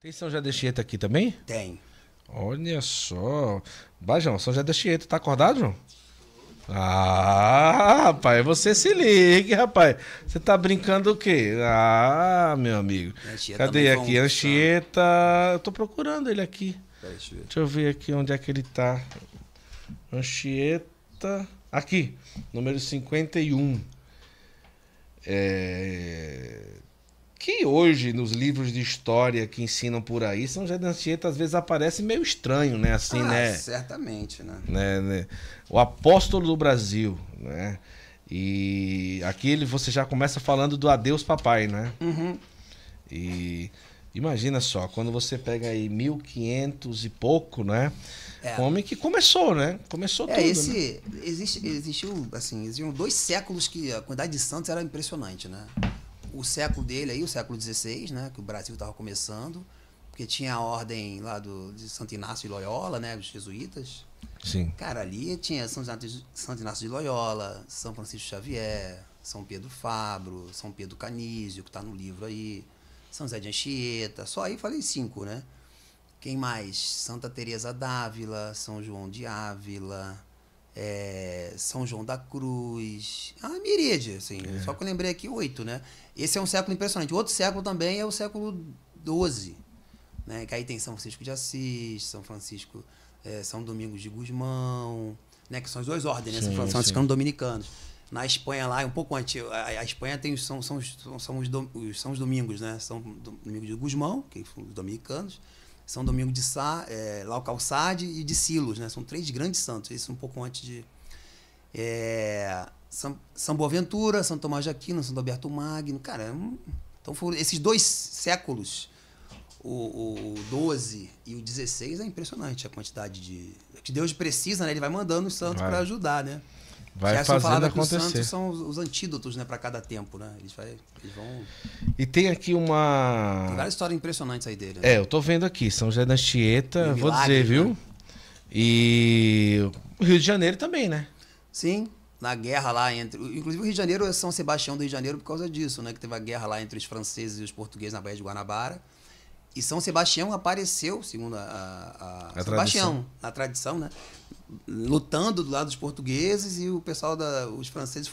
Tem São José da Anchieta aqui também? Tem. Olha só. Vai, João, São José da Anchieta. Tá acordado, João? Ah, rapaz, você se ligue, rapaz. Você tá brincando o quê? Ah, meu amigo. Cadê aqui? Anchieta. Eu tô procurando ele aqui. Deixa eu ver aqui onde é que ele tá. Anchieta. Aqui, número 51. Que hoje, nos livros de história que ensinam por aí, São José da Anchieta às vezes aparece meio estranho, né? Assim, né? Certamente, né? Né? O apóstolo do Brasil, né? E aqui você já começa falando do adeus papai, né? Uhum. E imagina só, quando você pega aí 1500 e pouco, né? Homem que começou, né? Começou tudo, né? Existiam 2 séculos que a quantidade de santos era impressionante, né? O século dele aí, o século XVI, né, que o Brasil estava começando, porque tinha a ordem lá de Santo Inácio de Loyola, né, os jesuítas. Sim. Cara, ali tinha Santo Inácio de Loyola, São Francisco Xavier, São Pedro Fabro, São Pedro Canísio, que está no livro aí, São José de Anchieta, só aí falei 5, né? Quem mais? Santa Teresa d'Ávila, São João de Ávila, São João da Cruz, miríade, assim, só que eu lembrei aqui 8, né? Esse é um século impressionante. O outro século também é o século XII, né? Que aí tem São Francisco de Assis, São Francisco, São Domingos de Gusmão, né? Que são as 2 ordens, né? São franciscanos dominicanos. Na Espanha lá, é um pouco antes, a Espanha tem são os domingos, né? São Domingos de Gusmão, que são os dominicanos, São Domingo de Sá, lá o Calçade e de Silos, né? São 3 grandes santos, isso um pouco antes de... São Boaventura, São Tomás de Aquino, São Alberto Magno, cara, então foram esses 2 séculos, o 12 e o 16, é impressionante a quantidade de... que Deus precisa, né? Ele vai mandando os santos para ajudar, né? Vai fazendo acontecer. Os santos são os antídotos, né, para cada tempo, né? Eles vão... E tem aqui uma... Tem várias histórias impressionantes aí dele, né? Eu tô vendo aqui, São José da Anchieta, vou dizer, viu? Né? E o Rio de Janeiro também, né? Sim, na guerra lá entre... Inclusive o Rio de Janeiro é São Sebastião do Rio de Janeiro por causa disso, né? Que teve a guerra lá entre os franceses e os portugueses na Baía de Guanabara. E São Sebastião apareceu, segundo Sebastião, na tradição, né? Lutando do lado dos portugueses e o pessoal os franceses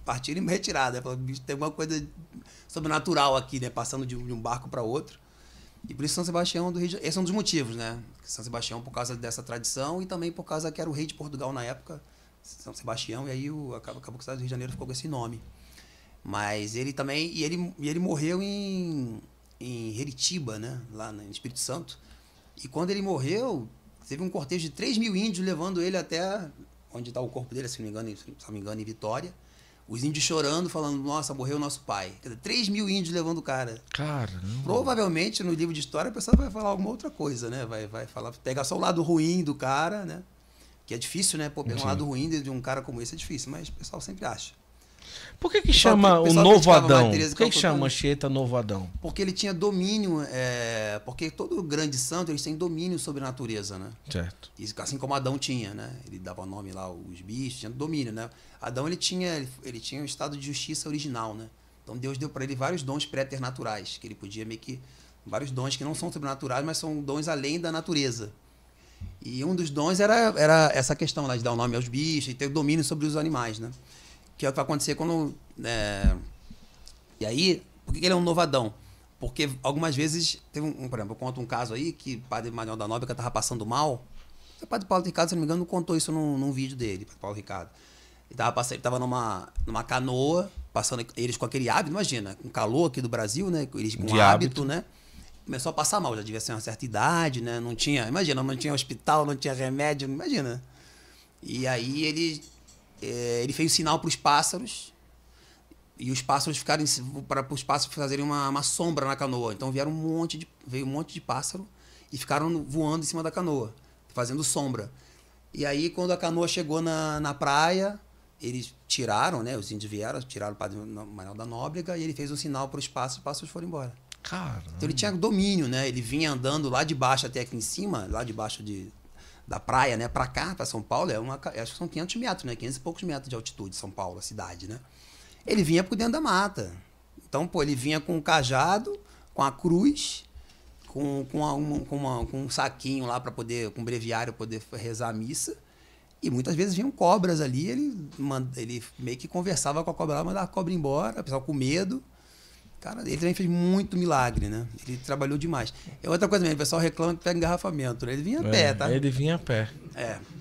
partirem em retirada. Tem alguma coisa sobrenatural aqui, né? Passando de um barco para outro. E por isso São Sebastião do Rio de Janeiro. Esse é um dos motivos, né? São Sebastião por causa dessa tradição e também por causa que era o rei de Portugal na época, São Sebastião, e aí acabou que o estado do Rio de Janeiro ficou com esse nome. Mas ele também... E ele morreu em Heritiba, né? Lá no Espírito Santo. E quando ele morreu, teve um cortejo de 3 mil índios levando ele até onde está o corpo dele, se não me engano, em Vitória. Os índios chorando, falando, nossa, morreu o nosso pai. Quer dizer, 3 mil índios levando o cara. Caramba. Provavelmente, no livro de história, a pessoa vai falar alguma outra coisa, né? Vai falar, pegar só o lado ruim do cara, né? Que é difícil, né? Pô, pegar um lado ruim de um cara como esse é difícil, mas o pessoal sempre acha. Por que chama o Novo Adão? Por que chama Anchieta Novo Adão? Porque ele tinha domínio, porque todo grande santo, eles têm domínio sobre a natureza, né? Certo. E assim como Adão tinha, né? Ele dava nome lá aos bichos, tinha domínio, né? Adão, ele tinha um estado de justiça original, né? Então Deus deu para ele vários dons preternaturais, que ele podia meio que... Vários dons que não são sobrenaturais, mas são dons além da natureza. E um dos dons era essa questão lá de dar o nome aos bichos e ter domínio sobre os animais, né? Que é o que vai acontecer quando... E aí, por que ele é um novo Adão? Porque algumas vezes... por exemplo, eu conto um caso aí que o padre Manuel da Nóbrega estava passando mal. O padre Paulo Ricardo, se não me engano, contou isso num vídeo dele, padre Paulo Ricardo. Ele estava numa canoa, passando eles com aquele hábito, imagina, com calor aqui do Brasil, né? Eles com hábito, né? Começou a passar mal, já devia ser uma certa idade, né? Não tinha hospital, não tinha remédio, imagina. E aí ele fez o sinal para os pássaros e os pássaros ficaram para os pássaros fazerem uma sombra na canoa. Então veio um monte de pássaro e ficaram voando em cima da canoa, fazendo sombra. E aí quando a canoa chegou na praia, eles tiraram, né? Os índios tiraram o padre Manuel da Nóbrega e ele fez um sinal para os pássaros foram embora. Caramba. Então ele tinha domínio, né? Ele vinha andando lá de baixo até aqui em cima, lá de baixo da praia, né, para cá, para São Paulo, acho que são 500 metros, né, 500 e poucos metros de altitude, São Paulo, a cidade, né. Ele vinha por dentro da mata. Então, ele vinha com o cajado, com a cruz, com um saquinho lá para poder, com um breviário, poder rezar a missa. E muitas vezes vinham cobras ali, ele meio que conversava com a cobra lá, mandava a cobra embora, o pessoal com medo. Cara, ele também fez muito milagre, né? Ele trabalhou demais. É outra coisa mesmo, o pessoal reclama que pega engarrafamento, né? Ele vinha a pé, tá? Ele vinha a pé.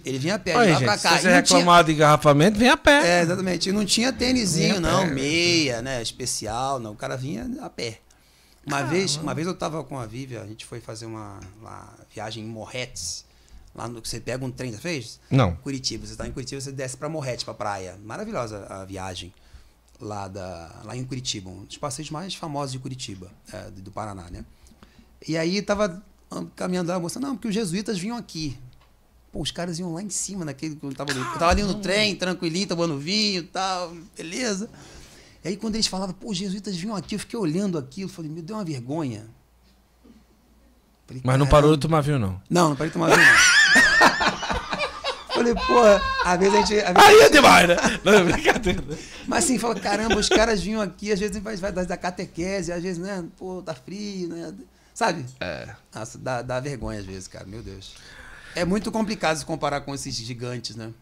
Ele vinha a pé, Olha, de lá gente, pra cá. se você reclamar de engarrafamento, vem a pé. Exatamente. E não tinha tênisinho, não, meia, né? Especial, não. O cara vinha a pé. Uma vez eu tava com a Vivian, a gente foi fazer uma viagem em Morretes. Lá no que você pega um trem, já fez? Não. Curitiba. Você tá em Curitiba, você desce pra Morretes, pra praia. Maravilhosa a viagem lá em Curitiba. Um dos passeios mais famosos de Curitiba, do Paraná, né? E aí tava caminhando lá, a moça, não, porque os jesuítas vinham aqui. Pô, os caras iam lá em cima, naquele. Eu tava ali no trem, tranquilinho, tomando vinho e tal, beleza. E aí quando eles falavam, pô, os jesuítas vinham aqui, eu fiquei olhando aquilo, falei, me deu uma vergonha. Falei, mas não parou de tomar vinho, não? Não parei de tomar vinho, não. Falei, pô, às vezes a gente... Aí é demais, né? Não, é brincadeira. Mas assim, fala, caramba, os caras vinham aqui, às vezes vai da catequese, às vezes, né, pô, tá frio, né? Sabe? Nossa, dá vergonha às vezes, cara, meu Deus. É muito complicado se comparar com esses gigantes, né?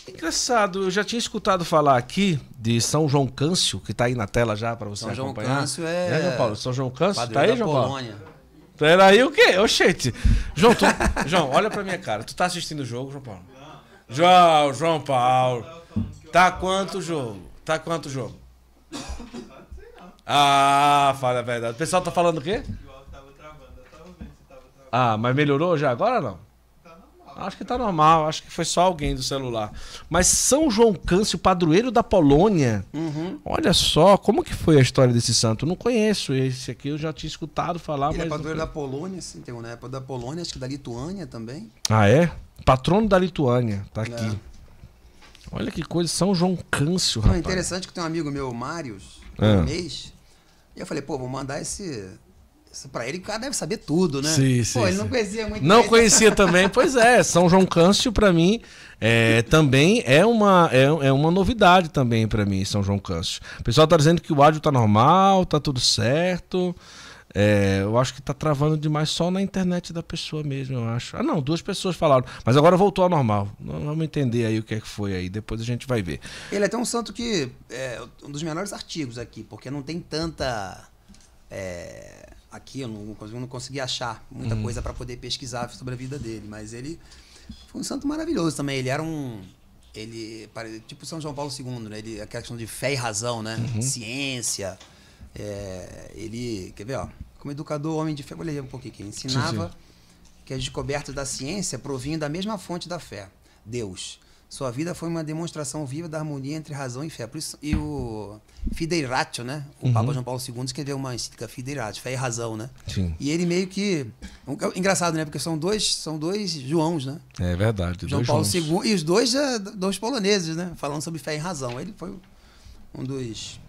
Engraçado, eu já tinha escutado falar aqui de São João Câncio, que tá aí na tela já para você acompanhar. São João Câncio é... João Paulo? São João Câncio, tá aí, João Polônia. Paulo? Peraí, o quê? Oxente. João, olha pra minha cara. Tu tá assistindo o jogo, João Paulo? João Paulo. Tá quanto jogo? Ah, fala a verdade. O pessoal tá falando o quê? Ah, mas melhorou já agora ou não? Acho que tá normal, acho que foi só alguém do celular. Mas São João Câncio, padroeiro da Polônia. Olha só, como que foi a história desse santo? Eu não conheço esse aqui, eu já tinha escutado falar. Ele é padroeiro da Polônia, sim, tem uma época da Polônia, acho que da Lituânia também. Ah, é? Patrono da Lituânia, tá aqui. Olha que coisa, São João Câncio, rapaz. É interessante que tem um amigo meu, Marius, mês, e eu falei, pô, vou mandar isso pra ele, que o cara deve saber tudo, né? Sim, pô, ele não conhecia muito. Não conhecia também, pois é. São João Câncio, pra mim, também é uma novidade também pra mim, São João Câncio. O pessoal tá dizendo que o áudio tá normal, tá tudo certo. Eu acho que tá travando demais só na internet da pessoa mesmo, eu acho. Ah, não, 2 pessoas falaram, mas agora voltou ao normal. Vamos entender aí o que é que foi aí, depois a gente vai ver. Ele é até um santo que é um dos menores artigos aqui, porque não tem tanta... Aqui eu não consegui achar muita coisa para poder pesquisar sobre a vida dele, mas ele foi um santo maravilhoso também. Ele era tipo São João Paulo II, né? Ele, aquela questão de fé e razão, né? Ciência. Ele, quer ver, ó, como educador, homem de fé, vou ler um pouquinho aqui, ensinava que as descobertas da ciência provinham da mesma fonte da fé, Deus. Sua vida foi uma demonstração viva da harmonia entre razão e fé. Por isso, e o Fidei Ratio, né? O Papa João Paulo II escreveu uma encíclica Fidei Ratio, fé e razão, né? Sim. E ele meio que... Engraçado, né? Porque são dois Joãos, né? É verdade. João Paulo II. E os dois poloneses, né? Falando sobre fé e razão. Ele foi um dos...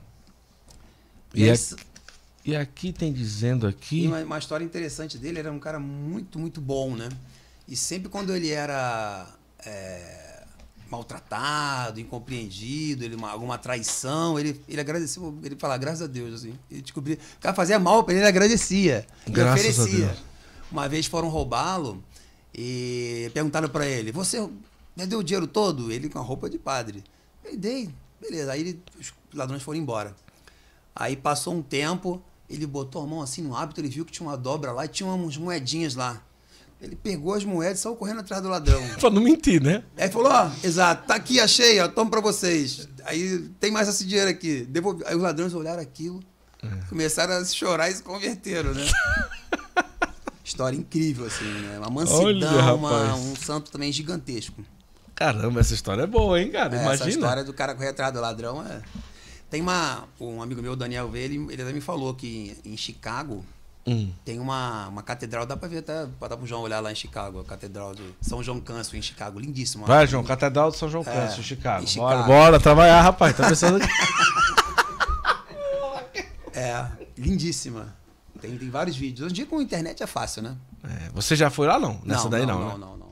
E aqui tem dizendo aqui... E uma história interessante dele, era um cara muito, muito bom, né? E sempre quando ele era... maltratado, incompreendido, alguma traição, ele agradeceu, ele falava, graças a Deus, assim. Ele descobriu, o cara fazia mal para ele agradecia. Graças a Deus. Uma vez foram roubá-lo e perguntaram para ele, você deu o dinheiro todo? Ele com a roupa de padre. Eu dei, beleza. Aí os ladrões foram embora. Aí passou um tempo, ele botou a mão assim no hábito, ele viu que tinha uma dobra lá e tinha umas moedinhas lá. Ele pegou as moedas e saiu correndo atrás do ladrão. Pra não mentir, né? Aí falou, exato, tá aqui, achei, ó, toma pra vocês. Aí tem mais esse dinheiro aqui. Aí os ladrões olharam aquilo, começaram a chorar e se converteram, né? História incrível, assim, né? Uma mansidão, um santo também gigantesco. Caramba, essa história é boa, hein, cara? Imagina. Essa história do cara correr atrás do ladrão Tem um amigo meu, Daniel Vê, ele até me falou que em Chicago... Tem uma catedral, dá pra ver até, pra dar pro João olhar lá em Chicago, a catedral de São João Câncio em Chicago, lindíssima. Vai, João, catedral de São João Câncio, em Chicago. Bora trabalhar, rapaz, tá pensando aqui. Lindíssima. Tem vários vídeos. Hoje em dia com a internet é fácil, né? Você já foi lá, não? Nessa daí não. Não.